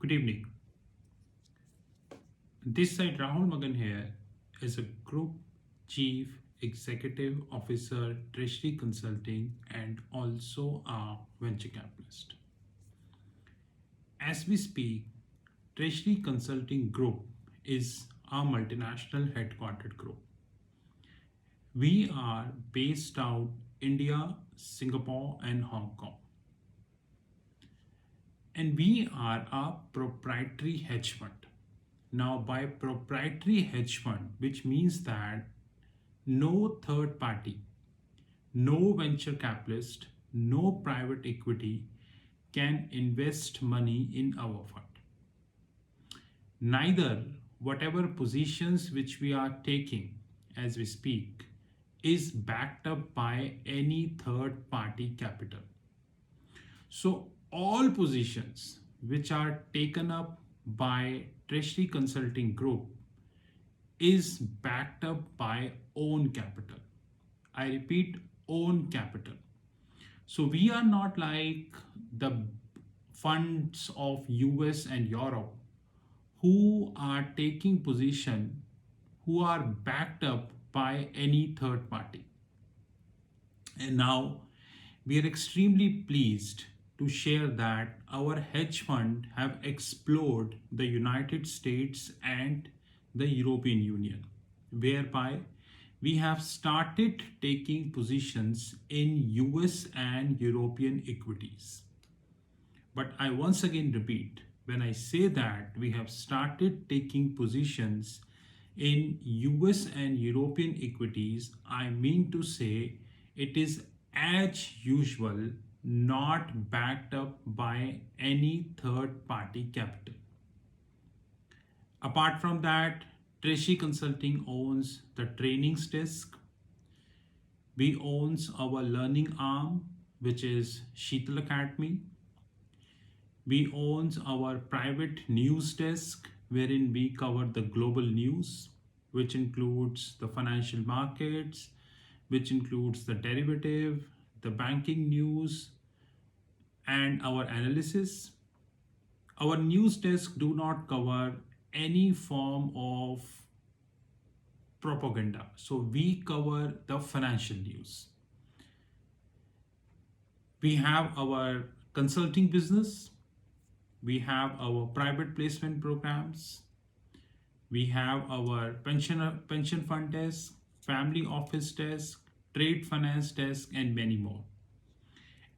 Good evening. This side Rahul Magan here is a Group Chief Executive Officer, Trishi Consulting, and also a venture capitalist. As we speak, Trishi Consulting Group is a multinational headquartered group. We are based out India, Singapore, and Hong Kong. And we are a proprietary hedge fund. Now, by proprietary hedge fund, which means that no third party, no venture capitalist, no private equity can invest money in our fund. Neither whatever positions which we are taking as we speak is backed up by any third party capital. So all positions which are taken up by Trishi Consulting Group is backed up by own capital. I repeat, own capital. So we are not like the funds of US and Europe who are taking position who are backed up by any third party. And now we are extremely pleased to share that our hedge fund have explored the United States and the European Union, whereby we have started taking positions in US and European equities. But I once again repeat, when I say that we have started taking positions in US and European equities, I mean to say it is as usual not backed up by any third party capital. Apart from that, Trishi Consulting owns the trainings desk. We owns our learning arm, which is Sheetal Academy. We owns our private news desk, wherein we cover the global news, which includes the financial markets, which includes the derivative, the banking news, and our analysis. Our news desk do not cover any form of propaganda. So we cover the financial news. We have our consulting business. We have our private placement programs. We have our pension fund desk, family office desk, trade finance desk, and many more.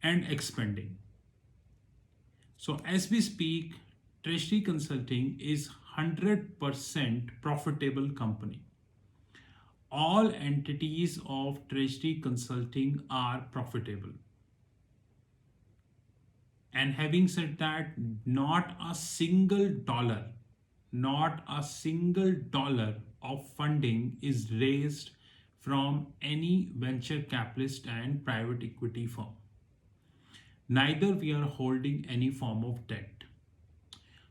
And expanding. So as we speak, Trishi Consulting is 100% profitable company. All entities of Trishi Consulting are profitable. And having said that, not a single dollar of funding is raised from any venture capitalist and private equity firm. Neither we are holding any form of debt.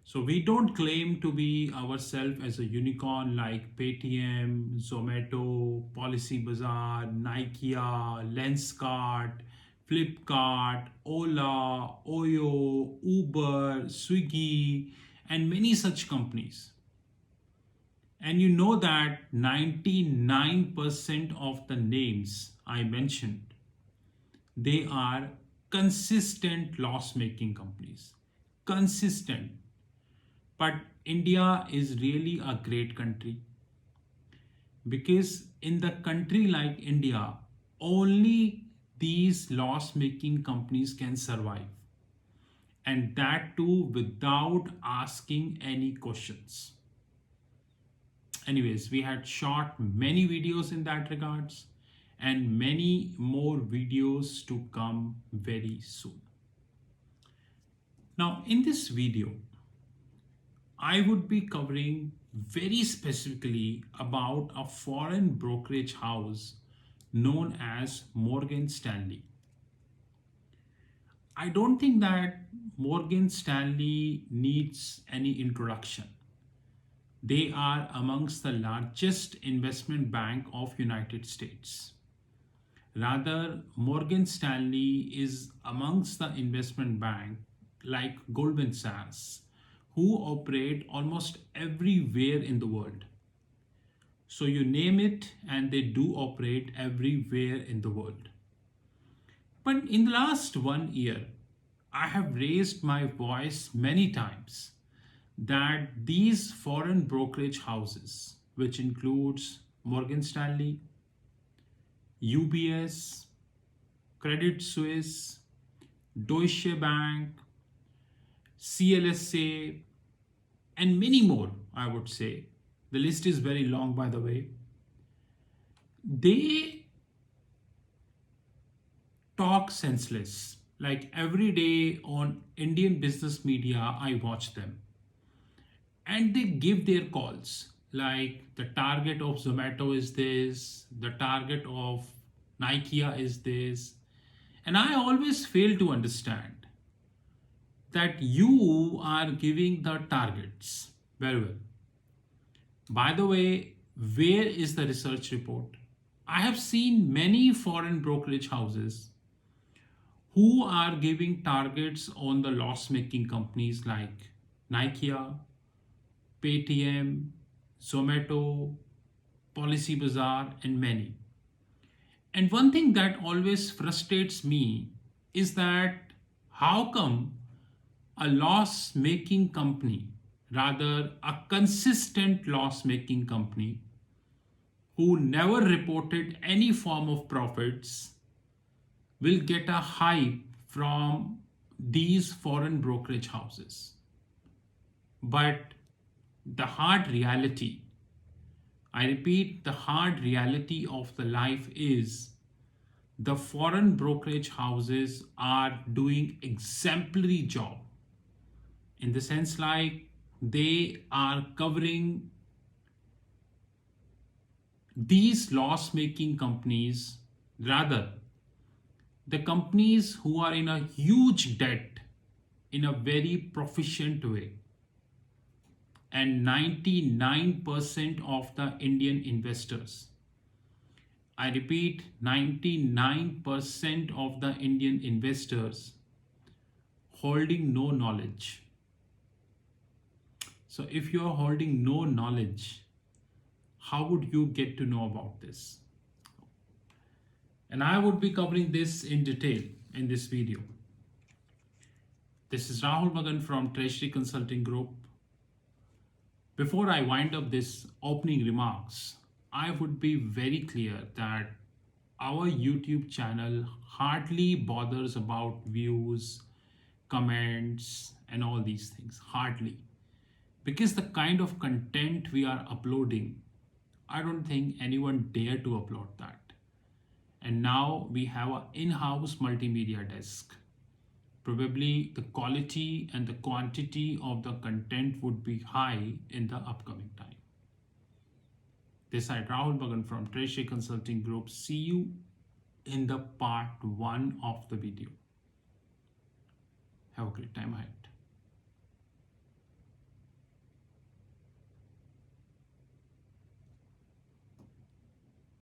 So we don't claim to be ourselves as a unicorn like Paytm, Zomato, Policy Bazaar, Nikea, Lenskart, Flipkart, Ola, Oyo, Uber, Swiggy, and many such companies. And you know that 99% of the names I mentioned, they are consistent loss-making companies. Consistent. But India is really a great country, because in the country like India, only these loss-making companies can survive, and that too without asking any questions. Anyways, we had shot many videos in that regards, and many more videos to come very soon. Now in this video, I would be covering very specifically about a foreign brokerage house known as Morgan Stanley. I don't think that Morgan Stanley needs any introduction. They are amongst the largest investment bank of United States. Rather, Morgan Stanley is amongst the investment bank like Goldman Sachs, who operate almost everywhere in the world. So you name it, and they do operate everywhere in the world. But in the last 1 year, I have raised my voice many times that these foreign brokerage houses, which includes Morgan Stanley, UBS, Credit Suisse, Deutsche Bank, CLSA, and many more, I would say. The list is very long, by the way. They talk senseless. Like every day on Indian business media, I watch them. And they give their calls. Like the target of Zomato is this, the target of Nikea is this. And I always fail to understand that you are giving the targets very well. By the way, where is the research report? I have seen many foreign brokerage houses who are giving targets on the loss making companies like Nikea, Paytm, Zomato, Policy Bazaar, and many. And one thing that always frustrates me is that how come a loss making company, rather a consistent loss making company who never reported any form of profits, will get a hype from these foreign brokerage houses. But the hard reality, I repeat, the hard reality of the life is the foreign brokerage houses are doing exemplary job, in the sense like they are covering these loss making companies, rather the companies who are in a huge debt, in a very proficient way. And 99% of the Indian investors, I repeat, 99% of the Indian investors holding no knowledge. So if you are holding no knowledge, how would you get to know about this? And I would be covering this in detail in this video. This is Rahul Magan from Trishi Consulting Group. Before I wind up this opening remarks, I would be very clear that our YouTube channel hardly bothers about views, comments, and all these things. Hardly. Because the kind of content we are uploading, I don't think anyone dare to upload that. And now we have an in-house multimedia desk. Probably the quality and the quantity of the content would be high in the upcoming time. This side Rahul Magan from Trishi Consulting Group. See you in the part 1 of the video. Have a great time ahead.